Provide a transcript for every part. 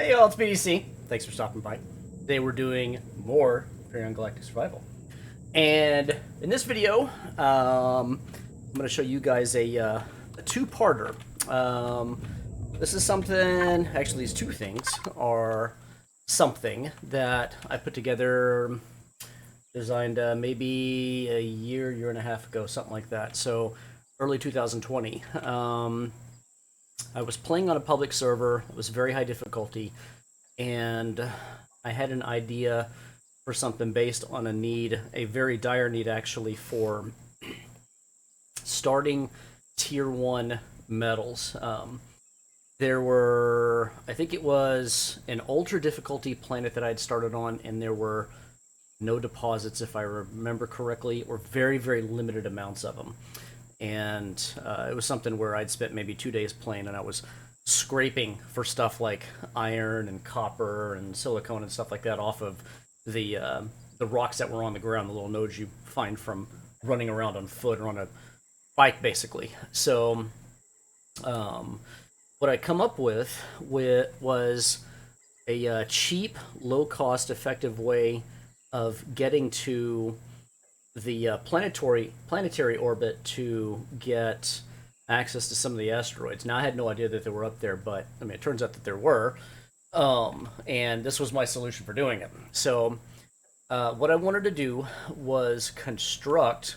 Hey y'all, it's BDC. Thanks for stopping by. Today we're doing more Empyrion Galactic Survival. And in this video, I'm going to show you guys a two-parter. This is something, actually these two things are something that I put together, designed maybe a year and a half ago, something like that. So early 2020. I was playing on a public server. It was very high difficulty, and I had an idea for something based on a need, a very dire need actually, for starting tier 1 metals. There were, I think it was an ultra difficulty planet that I had started on, and there were no deposits, if I remember correctly, or very, very limited amounts of them. And it was something where I'd spent maybe 2 days playing, and I was scraping for stuff like iron and copper and silicone and stuff like that off of the rocks that were on the ground, the little nodes you find from running around on foot or on a bike, basically. So what I come up with was a cheap, low-cost, effective way of getting to the planetary orbit to get access to some of the asteroids. Now, I had no idea that they were up there, but I mean, it turns out that there were, and this was my solution for doing it. So what I wanted to do was construct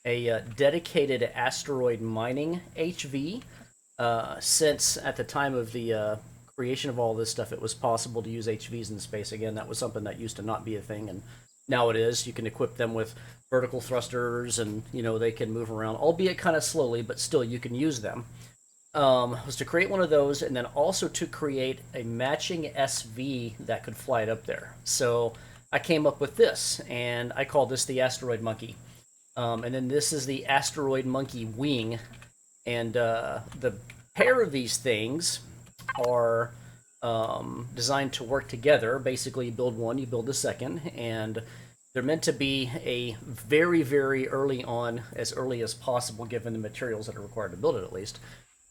a dedicated asteroid mining HV, since at the time of the creation of all this stuff, it was possible to use HVs in space. Again, that was something that used to not be a thing, and now it is. You can equip them with vertical thrusters, and they can move around, albeit kind of slowly, but still you can use them. Was to create one of those, and then also to create a matching SV that could fly it up there. So I came up with this, and I call this the Asteroid Monkey. And then this is the Asteroid Monkey Wing, and the pair of these things are designed to work together. Basically, you build one, you build the second, and they're meant to be a very, very early on, as early as possible, given the materials that are required to build it at least,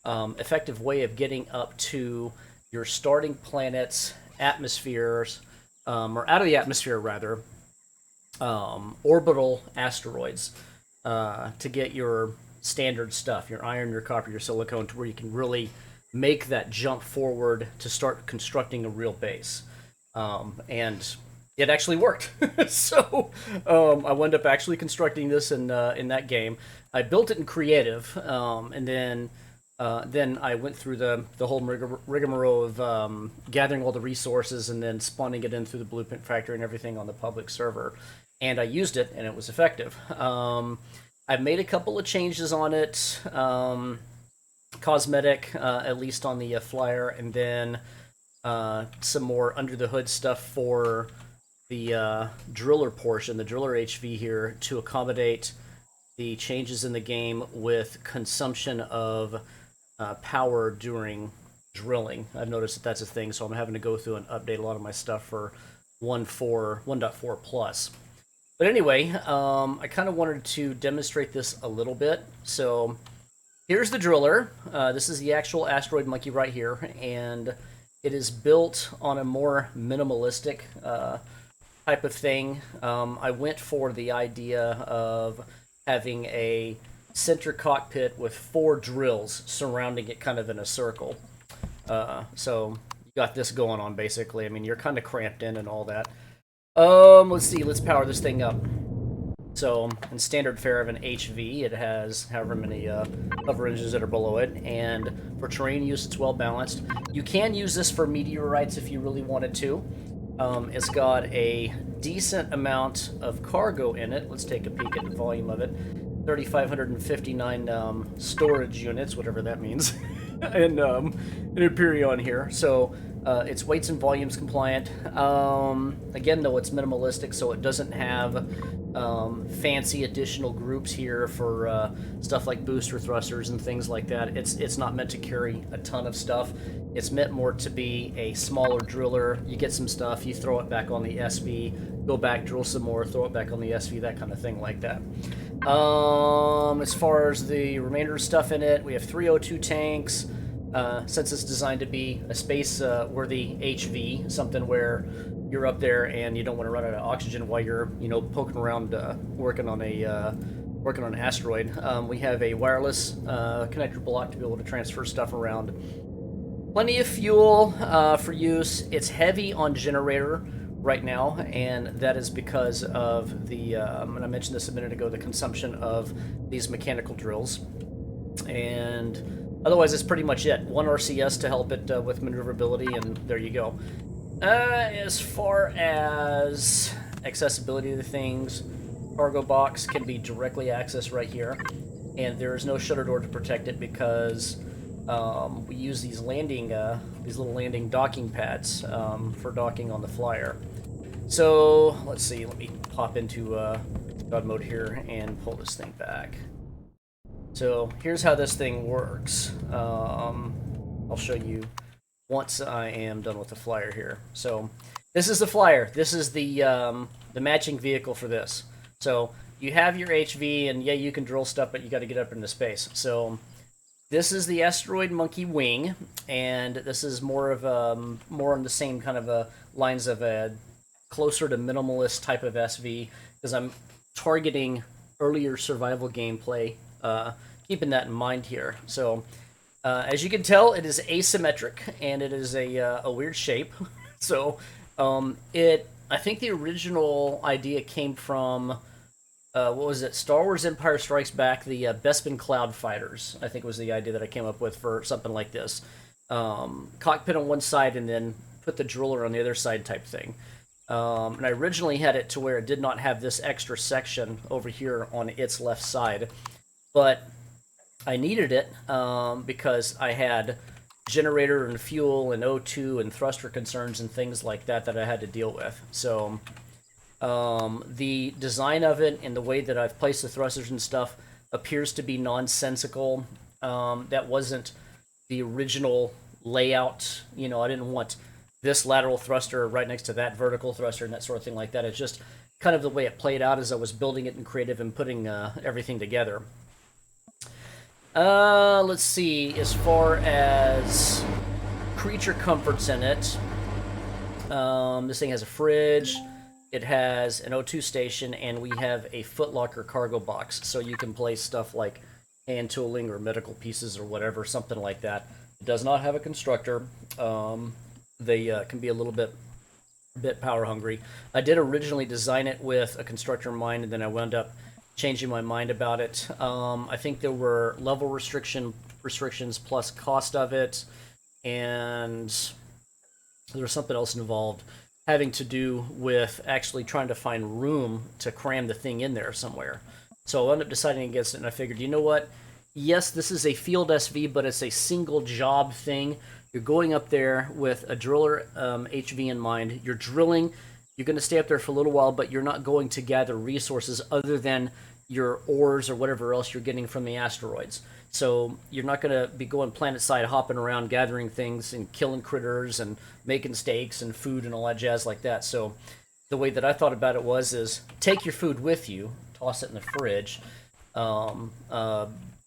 effective way of getting up to your starting planet's atmospheres, or out of the atmosphere rather, orbital asteroids, to get your standard stuff, your iron, your copper, your silicone, to where you can really make that jump forward to start constructing a real base. And it actually worked. So I wound up actually constructing this in that game. I built it in creative, and then I went through the whole rigmarole of gathering all the resources and then spawning it in through the blueprint factory and everything on the public server. And I used it, and it was effective. I've made a couple of changes on it. Cosmetic, at least on the Flier, and then some more under the hood stuff for the driller portion, the driller HV here, to accommodate the changes in the game with consumption of power during drilling. I've noticed that that's a thing, so I'm having to go through and update a lot of my stuff for 1.4 plus. But anyway, I kind of wanted to demonstrate this a little bit. So here's the driller. This is the actual Asteroid Monkey right here, and it is built on a more minimalistic type of thing. I went for the idea of having a center cockpit with 4 drills surrounding it kind of in a circle. So you got this going on, basically. I mean, you're kind of cramped in and all that. Let's see, let's power this thing up. So, in standard fare of an HV, it has however many hover engines that are below it, and for terrain use, it's well balanced. You can use this for meteorites if you really wanted to. It's got a decent amount of cargo in it. Let's take a peek at the volume of it. 3,559 storage units, whatever that means, and an Empyrion here. So it's weights and volumes compliant. Again, though, it's minimalistic, so it doesn't have fancy additional groups here for stuff like booster thrusters and things like that. It's not meant to carry a ton of stuff. It's meant more to be a smaller driller. You get some stuff, you throw it back on the SV, go back, drill some more, throw it back on the SV, that kind of thing like that. As far as the remainder of stuff in it, we have 302 tanks, since it's designed to be a space-worthy HV, something where you're up there and you don't want to run out of oxygen while you're, poking around working on an asteroid. We have a wireless connector block to be able to transfer stuff around. Plenty of fuel for use. It's heavy on generator right now, and that is because of the, and I mentioned this a minute ago, the consumption of these mechanical drills. And otherwise, it's pretty much it. One RCS to help it with maneuverability, and there you go. As far as accessibility to things, cargo box can be directly accessed right here, and there is no shutter door to protect it because we use these little landing docking pads for docking on the Flier. So let's see. Let me pop into God mode here and pull this thing back. So here's how this thing works. I'll show you once I am done with the Flier here. So this is the Flier. This is the matching vehicle for this. So you have your HV, and yeah, you can drill stuff, but you got to get up into space. So this is the Asteroid Monkey Wing, and this is more on the same kind of lines of a closer to minimalist type of SV, because I'm targeting earlier survival gameplay, keeping that in mind here. So as you can tell, it is asymmetric, and it is a weird shape. So I think the original idea came from what was it? Star Wars Empire Strikes Back, the Bespin Cloud Fighters, I think was the idea that I came up with for something like this. Cockpit on one side and then put the driller on the other side type thing. And I originally had it to where it did not have this extra section over here on its left side. But I needed it because I had generator and fuel and O2 and thruster concerns and things like that I had to deal with. So the design of it and the way that I've placed the thrusters and stuff appears to be nonsensical. That wasn't the original layout. I didn't want this lateral thruster right next to that vertical thruster and that sort of thing like that. It's just kind of the way it played out as I was building it in creative and putting everything together. Let's see, as far as creature comforts in it, this thing has a fridge, it has an O2 station, and we have a footlocker cargo box, so you can place stuff like hand tooling or medical pieces or whatever, something like that. It does not have a constructor. They can be a little bit power hungry. I did originally design it with a constructor in mind, and then I wound up changing my mind about it. I think there were level restrictions plus cost of it, and there was something else involved having to do with actually trying to find room to cram the thing in there somewhere. So I wound up deciding against it, and I figured, you know what? Yes, this is a field SV, but it's a single job thing. You're going up there with a driller HV in mind. You're drilling. You're going to stay up there for a little while, but you're not going to gather resources other than your ores or whatever else you're getting from the asteroids. So you're not going to be going planet side, hopping around, gathering things and killing critters and making steaks and food and all that jazz like that. So the way that I thought about it is take your food with you, toss it in the fridge,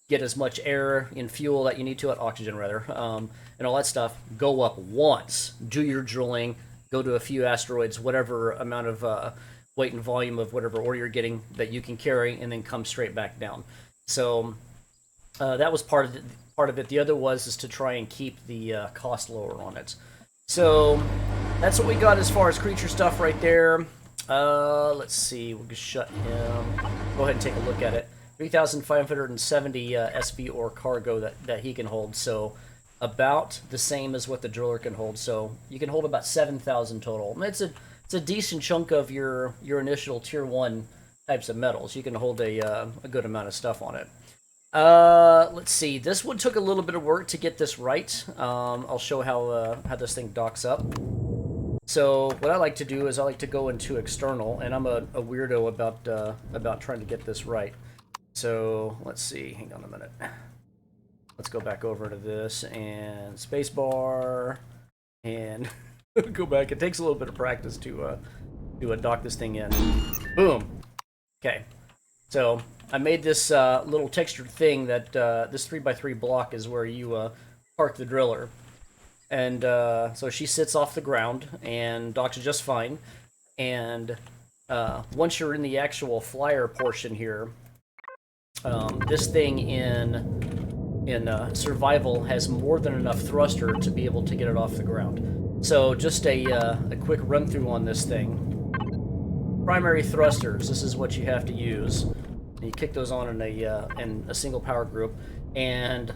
get as much air and fuel that you need to, oxygen rather, and all that stuff. Go up once, do your drilling, go to a few asteroids, whatever amount of weight and volume of whatever ore you're getting that you can carry, and then come straight back down. So that was part of it. The other is to try and keep the cost lower on it. So that's what we got as far as creature stuff right there. Let's see, we'll just shut him. Go ahead and take a look at it. 3,570 SV ore cargo that he can hold, so about the same as what the driller can hold. So you can hold about 7,000 total. And it's a decent chunk of your initial tier 1 types of metals. You can hold a good amount of stuff on it. Let's see. This one took a little bit of work to get this right. I'll show how this thing docks up. So what I like to do is I like to go into external, and I'm a weirdo about trying to get this right. So let's see. Hang on a minute. Let's go back over to this and spacebar and go back. It takes a little bit of practice to dock this thing in. Boom. Okay. So I made this little textured thing that this 3x3 block is where you park the driller. And so she sits off the ground and docks just fine. And once you're in the actual flyer portion here, this thing in survival has more than enough thruster to be able to get it off the ground. So just a quick run through on this thing. Primary thrusters. This is what you have to use. You kick those on in a single power group, and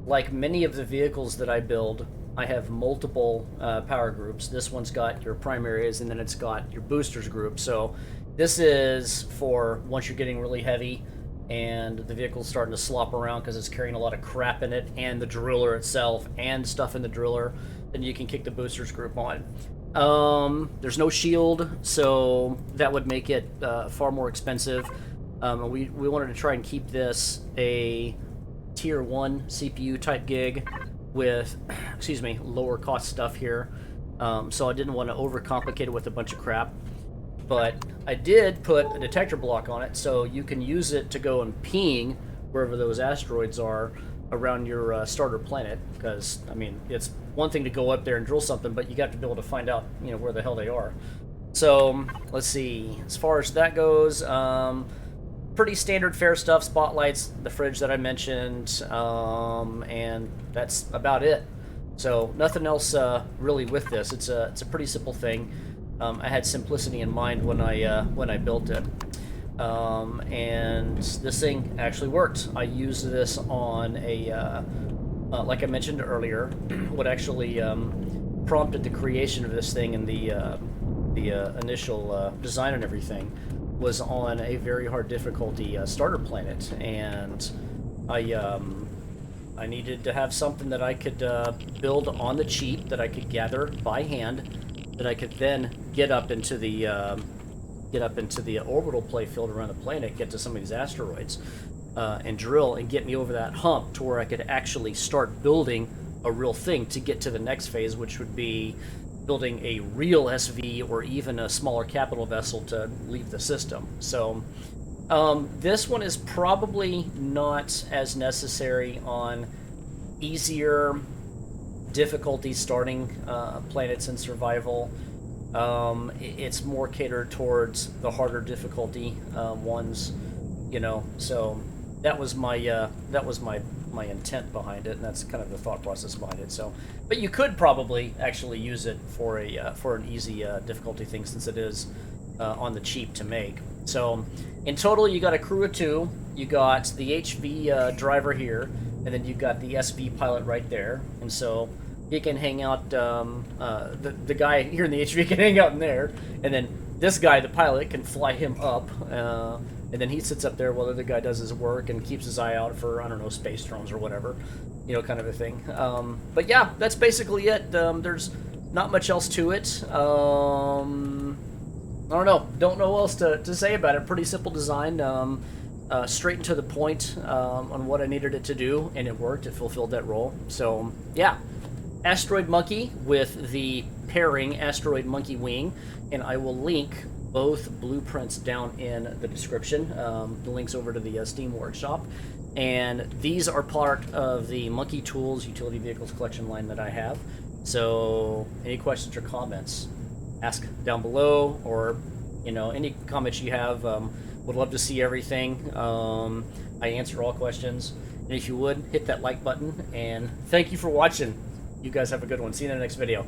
like many of the vehicles that I build, I have multiple power groups. This one's got your primaries, and then it's got your boosters group. So this is for once you're getting really heavy and the vehicle's starting to slop around because it's carrying a lot of crap in it, and the driller itself, and stuff in the driller, then you can kick the boosters group on. There's no shield, so that would make it far more expensive. We wanted to try and keep this a tier 1 CPU type gig with, excuse me, lower cost stuff here. So I didn't want to overcomplicate it with a bunch of crap. But I did put a detector block on it, so you can use it to go and ping wherever those asteroids are around your starter planet. Because, I mean, it's one thing to go up there and drill something, but you got to be able to find out, you know, where the hell they are. So, let's see. As far as that goes, pretty standard fare stuff, spotlights, the fridge that I mentioned, and that's about it. So nothing else really with this. It's a pretty simple thing. I had simplicity in mind when I built it, and this thing actually worked. I used this on a like I mentioned earlier, what actually prompted the creation of this thing and the initial design and everything was on a very hard difficulty starter planet, and I needed to have something that I could build on the cheap, that I could gather by hand, that I could then get up into the orbital playfield around the planet, get to some of these asteroids, and drill and get me over that hump to where I could actually start building a real thing to get to the next phase, which would be building a real SV or even a smaller capital vessel to leave the system. So this one is probably not as necessary on easier difficulty starting planets in survival. It's more catered towards the harder difficulty ones, you know. So that was my intent behind it, and that's kind of the thought process behind it. So, but you could probably actually use it for an easy difficulty thing, since it is on the cheap to make. So, in total, you got a crew of 2. You got the HV driver here, and then you got the SV pilot right there. And so he can hang out. The guy here in the HV can hang out in there, and then this guy, the pilot, can fly him up. And then he sits up there while the other guy does his work and keeps his eye out for, I don't know, space drones or whatever, you know, kind of a thing. But yeah, that's basically it. There's not much else to it. I don't know what else to say about it. Pretty simple design, straight and to the point on what I needed it to do, and it worked. It fulfilled that role. So yeah, Asteroid Monkey with the pairing Asteroid Monkey Wing, and I will link both blueprints down in the description. The links over to the Steam Workshop, and these are part of the Monkey Tools Utility Vehicles collection line that I have. So any questions or comments, ask down below, or you know, any comments you have. Would love to see everything. I answer all questions, and if you would, hit that like button, and thank you for watching. You guys have a good one. See you in the next video.